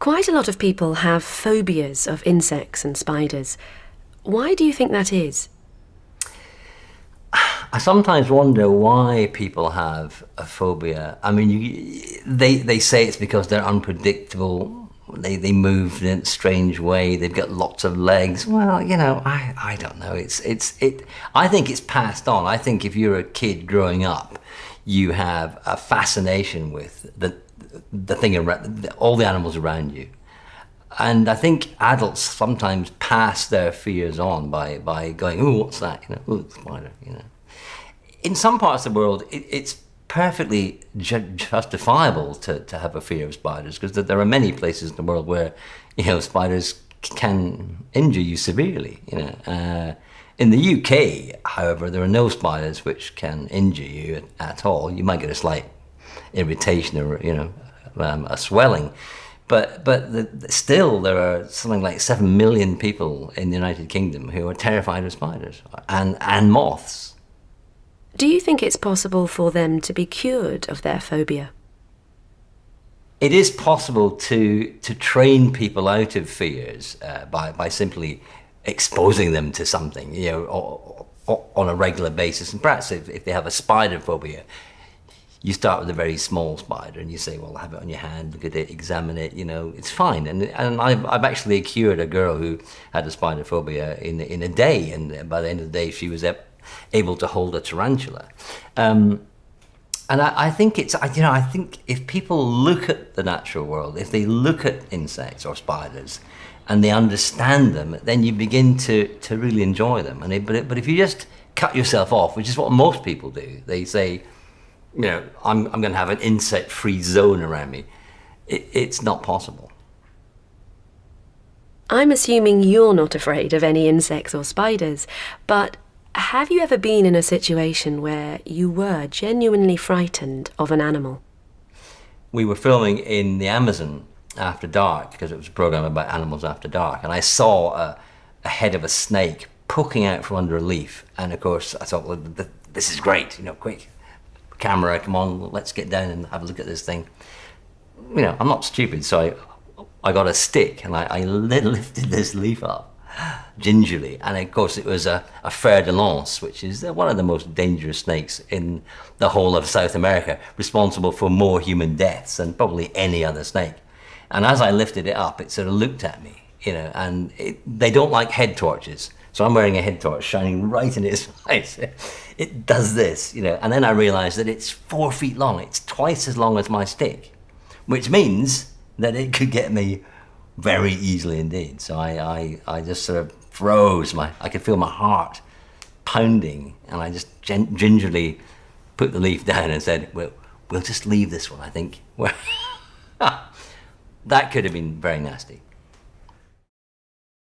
Quite a lot of people have phobias of insects and spiders. Why do you think that is? I sometimes wonder why people have a phobia. I mean, they say it's because they're unpredictable. They move in a strange way. They've got lots of legs. Well, I don't know. I think it's passed on. I think if you're a kid growing up, you have a fascination with the thing around, all the animals around you. And I think adults sometimes pass their fears on by going, "Ooh, what's that? Ooh, spider." In some parts of the world, it's perfectly justifiable to have a fear of spiders, because there are many places in the world where spiders can injure you severely. In the UK, however, there are no spiders which can injure you at all. You might get a slight irritation or a swelling, but still there are something like 7 million people in the United Kingdom who are terrified of spiders and moths. Do you think it's possible for them to be cured of their phobia? It is possible to train people out of fears by simply exposing them to something, or on a regular basis. And perhaps if they have a spider phobia, you start with a very small spider and you say, well, have it on your hand, look at it, examine it, it's fine. And I've actually cured a girl who had a spider phobia in a day, and by the end of the day she was able to hold a tarantula. And I think I think if people look at the natural world, if they look at insects or spiders and they understand them, then you begin to really enjoy them. But if you just cut yourself off, which is what most people do, they say, I'm going to have an insect-free zone around me. It's not possible. I'm assuming you're not afraid of any insects or spiders, but have you ever been in a situation where you were genuinely frightened of an animal? We were filming in the Amazon after dark, because it was a program about animals after dark, and I saw a head of a snake poking out from under a leaf. And of course I thought, well, this is great, quick camera, come on, let's get down and have a look at this thing. I'm not stupid, so I got a stick and I lifted this leaf up gingerly, and of course it was a fer de lance, which is one of the most dangerous snakes in the whole of South America, responsible for more human deaths than probably any other snake. And as I lifted it up, it sort of looked at me, and they don't like head torches, so I'm wearing a head torch shining right in its face. It does this, and then I realized that it's 4 feet long. It's twice as long as my stick, which means that it could get me very easily indeed. So I just sort of froze. I could feel my heart pounding, and I just gingerly put the leaf down and said, we'll just leave this one, I think. That could have been very nasty.